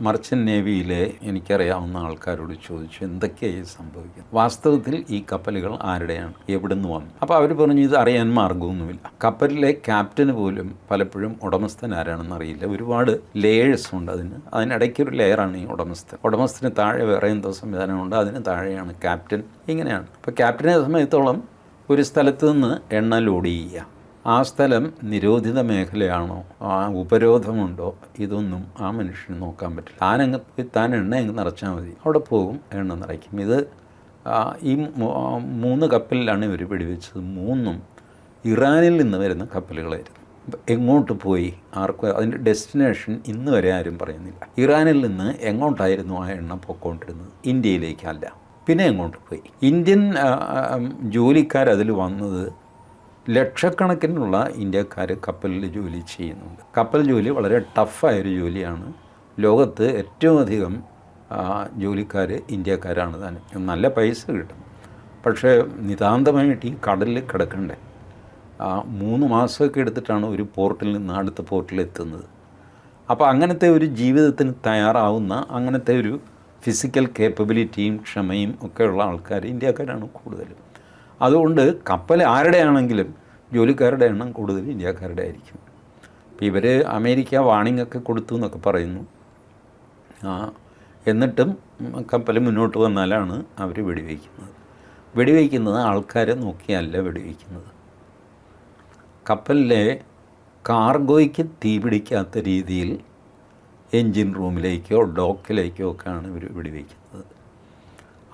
Merchant നേവിയിലെ എനിക്കറിയാവുന്ന ആൾക്കാരോട് ചോദിച്ചു എന്തൊക്കെയായി സംഭവിക്കുന്നത്. വാസ്തവത്തിൽ ഈ കപ്പലുകൾ ആരുടെയാണ്, എവിടുന്ന് വന്നു? അപ്പോൾ അവർ പറഞ്ഞു ഇത് അറിയാൻ മാർഗമൊന്നുമില്ല. കപ്പലിലെ ക്യാപ്റ്റന് പോലും പലപ്പോഴും ഉടമസ്ഥൻ ആരാണെന്ന് അറിയില്ല. ഒരുപാട് ലേയേഴ്സ് ഉണ്ട് അതിനിടയ്ക്കൊരു ലെയറാണ് ഈ ഉടമസ്ഥന് താഴെ വേറെ എന്തോ സംവിധാനമുണ്ട്, അതിന് താഴെയാണ് ക്യാപ്റ്റൻ. ഇങ്ങനെയാണ്. അപ്പോൾ ക്യാപ്റ്റനെ സംബന്ധിച്ചിടത്തോളം ഒരു സ്ഥലത്ത് നിന്ന് എണ്ണ ലോഡ് ചെയ്യുക, ആ സ്ഥലം നിരോധിത മേഖലയാണോ, ഉപരോധമുണ്ടോ, ഇതൊന്നും ആ മനുഷ്യന് നോക്കാൻ പറ്റില്ല. താൻ എണ്ണ നിറച്ചാൽ മതി, അവിടെ പോകും, എണ്ണ നിറയ്ക്കും. ഇത് ഈ 3 കപ്പലിലാണ് ഇവർ വെടിവെച്ചത്. 3ഉം ഇറാനിൽ നിന്ന് വരുന്ന കപ്പലുകളായിരുന്നു. എങ്ങോട്ട് പോയി ആർക്കും അതിൻ്റെ ഡെസ്റ്റിനേഷൻ ഇന്ന് വരെ ആരും പറയുന്നില്ല. ഇറാനിൽ നിന്ന് എങ്ങോട്ടായിരുന്നു ആ എണ്ണ പൊയ്ക്കൊണ്ടിരുന്നത്? ഇന്ത്യയിലേക്കല്ല. പിന്നെ എങ്ങോട്ട് പോയി? ഇന്ത്യൻ ജോലിക്കാരതിൽ വന്നത് ലക്ഷക്കണക്കിനുള്ള ഇന്ത്യക്കാർ കപ്പലിൽ ജോലി ചെയ്യുന്നുണ്ട്. കപ്പൽ ജോലി വളരെ ടഫായൊരു ജോലിയാണ്. ലോകത്ത് ഏറ്റവും അധികം ജോലിക്കാർ ഇന്ത്യക്കാരാണ് താനും. നല്ല പൈസ കിട്ടും, പക്ഷേ നിതാന്തമായിട്ട് ഈ കടലിൽ കിടക്കണ്ടേ. 3 മാസമൊക്കെ എടുത്തിട്ടാണ് ഒരു പോർട്ടിൽ നിന്ന് അടുത്ത പോർട്ടിലെത്തുന്നത്. അപ്പോൾ അങ്ങനത്തെ ഒരു ജീവിതത്തിന് തയ്യാറാവുന്ന അങ്ങനത്തെ ഒരു ഫിസിക്കൽ കേപ്പബിലിറ്റിയും ക്ഷമയും ഒക്കെയുള്ള ആൾക്കാർ ഇന്ത്യക്കാരാണ് കൂടുതലും. അതുകൊണ്ട് കപ്പൽ ആരുടെ ആണെങ്കിലും ജോലിക്കാരുടെ എണ്ണം കൂടുതൽ ഇന്ത്യക്കാരുടെ ആയിരിക്കും. ഇപ്പോൾ ഇവർ അമേരിക്ക വാണിംഗ് ഒക്കെ കൊടുത്തു എന്നൊക്കെ പറയുന്നു. എന്നിട്ടും കപ്പൽ മുന്നോട്ട് വന്നാലാണ് അവർ വെടിവയ്ക്കുന്നത് ആൾക്കാരെ നോക്കിയല്ല വെടിവയ്ക്കുന്നത്. കപ്പലിലെ കാർഗോയ്ക്ക് തീപിടിക്കാത്ത രീതിയിൽ എൻജിൻ റൂമിലേക്കോ ഡോക്കിലേക്കോ ഒക്കെയാണ് ഇവർ വെടിവയ്ക്കുന്നത്.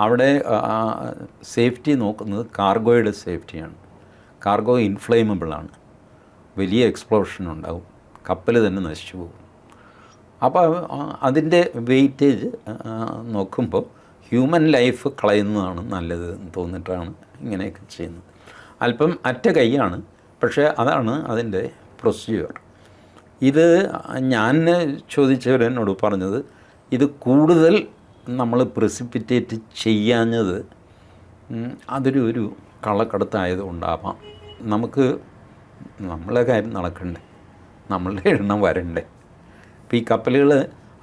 അവിടെ സേഫ്റ്റി നോക്കുന്നത് കാർഗോയുടെ സേഫ്റ്റിയാണ്. കാർഗോ ഇൻഫ്ലേമബിളാണ്, വലിയ എക്സ്പ്ലോഷൻ ഉണ്ടാവും, കപ്പൽ തന്നെ നശിച്ചു പോകും. അപ്പോൾ അതിൻ്റെ വെയിറ്റേജ് നോക്കുമ്പോൾ ഹ്യൂമൻ ലൈഫ് കളയുന്നതാണ് നല്ലത് എന്ന് തോന്നിയിട്ടാണ് ഇങ്ങനെയൊക്കെ ചെയ്യുന്നത്. അല്പം അറ്റ കൈയാണ്, പക്ഷേ അതാണ് അതിൻ്റെ പ്രൊസീജിയർ. ഇത് ഞാൻ ചോദിച്ചവരെന്നോട് പറഞ്ഞത് ഇത് കൂടുതൽ നമ്മൾ പ്രെസിപ്പിറ്റേറ്റ് ചെയ്യാഞ്ഞത് അതൊരു കള്ളക്കടത്തായതുകൊണ്ടാവാം. നമ്മളെ കാര്യം നടക്കണ്ടേ, നമ്മളുടെ എണ്ണം വരണ്ടേ. ഇപ്പോൾ ഈ കപ്പലുകൾ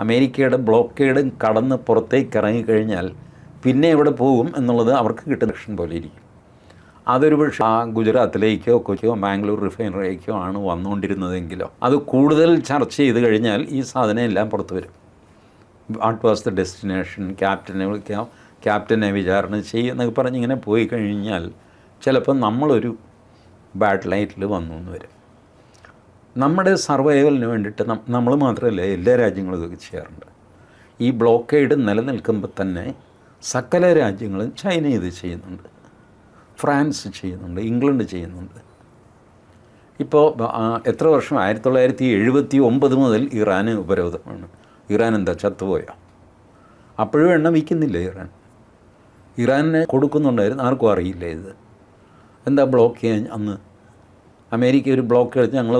അമേരിക്കയുടെ ബ്ലോക്കേഡ് കടന്ന് പുറത്തേക്ക് ഇറങ്ങിക്കഴിഞ്ഞാൽ പിന്നെ എവിടെ പോകും എന്നുള്ളത് അവർക്ക് കിട്ടുന്ന ലക്ഷം പോലെ ഇരിക്കും. അതൊരു പക്ഷേ ഗുജറാത്തിലേക്കോ കൊച്ചിയോ ബാംഗ്ലൂർ റിഫൈനറിയിലേക്കോ ആണ് വന്നുകൊണ്ടിരുന്നതെങ്കിലോ അത് കൂടുതൽ ചർച്ച ചെയ്ത് കഴിഞ്ഞാൽ ഈ സാധനം എല്ലാം പുറത്തു വരും. വാട്ട് വാസ് ദ ഡെസ്റ്റിനേഷൻ, ക്യാപ്റ്റനെ വിളിക്കാം, ക്യാപ്റ്റനെ വിചാരണ ചെയ്യുന്നൊക്കെ പറഞ്ഞ് ഇങ്ങനെ പോയി കഴിഞ്ഞാൽ ചിലപ്പോൾ നമ്മളൊരു ബാഡ് ലൈറ്റിൽ വന്നു എന്ന് വരും. നമ്മുടെ സർവൈവലിന് വേണ്ടിയിട്ട് നമ്മൾ മാത്രമല്ല എല്ലാ രാജ്യങ്ങളും ഇതൊക്കെ ചെയ്യാറുണ്ട്. ഈ ബ്ലോക്കേഡ് നിലനിൽക്കുമ്പോൾ തന്നെ സകല രാജ്യങ്ങളും ചൈന ഇത് ചെയ്യുന്നുണ്ട്, ഫ്രാൻസ് ചെയ്യുന്നുണ്ട്, ഇംഗ്ലണ്ട് ചെയ്യുന്നുണ്ട്. ഇപ്പോൾ എത്ര വർഷം, 1979 മുതൽ ഇറാന് ഉപരോധമാണ്. ഇറാൻ എന്താ ചത്തുപോയോ? അപ്പോഴും എണ്ണ വിൽക്കുന്നില്ല ഇറാനെ കൊടുക്കുന്നുണ്ടായിരുന്നു, ആർക്കും അറിയില്ല. ഇത് എന്താ ബ്ലോക്ക് ചെയ്യാൻ? അന്ന് അമേരിക്ക ഒരു ബ്ലോക്ക് എടുത്ത് ഞങ്ങൾ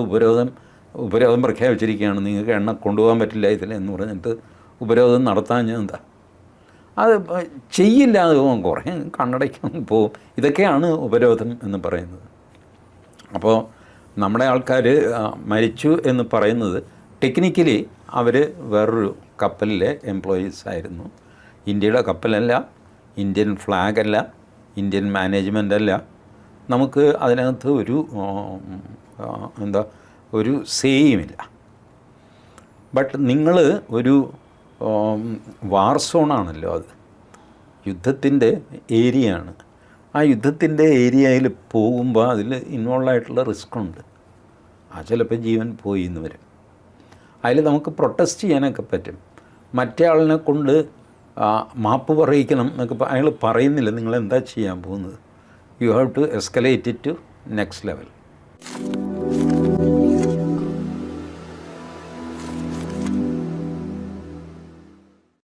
ഉപരോധം പ്രഖ്യാപിച്ചിരിക്കുകയാണ്, നിങ്ങൾക്ക് എണ്ണ കൊണ്ടുപോകാൻ പറ്റില്ല ഇതിലെന്ന് പറഞ്ഞിട്ട് ഉപരോധം നടത്താൻ ഞാൻ എന്താ അത് ചെയ്യില്ലാതെ പോകും, കുറേ കണ്ണടയ്ക്കാൻ പോവും. ഇതൊക്കെയാണ് ഉപരോധം എന്ന് പറയുന്നത്. അപ്പോൾ നമ്മുടെ ആൾക്കാർ മരിച്ചു എന്ന് പറയുന്നത് ടെക്നിക്കലി അവർ വേറൊരു കപ്പലിലെ എംപ്ലോയീസ് ആയിരുന്നു. ഇന്ത്യയുടെ കപ്പലല്ല, ഇന്ത്യൻ ഫ്ലാഗല്ല, ഇന്ത്യൻ മാനേജ്മെൻ്റ് അല്ല. നമുക്ക് അതിനകത്ത് ഒരു സേയുമില്ല. ബട്ട് നിങ്ങൾ ഒരു വാർ സോണാണല്ലോ, അത് യുദ്ധത്തിൻ്റെ ഏരിയയാണ്. ആ യുദ്ധത്തിൻ്റെ ഏരിയയിൽ പോകുമ്പോൾ അതിൽ ഇൻവോൾവായിട്ടുള്ള റിസ്ക് ഉണ്ട്. ചിലപ്പോൾ ജീവൻ പോയി എന്ന് വരും. അതിൽ നമുക്ക് പ്രൊട്ടസ്റ്റ് ചെയ്യാനൊക്കെ പറ്റും. മറ്റേ ആളിനെ കൊണ്ട് മാപ്പ് പറയിക്കണം എന്നൊക്കെ അയാൾ പറയുന്നില്ല. നിങ്ങൾ എന്താ ചെയ്യാൻ പോകുന്നത്? You have to escalate it to next level.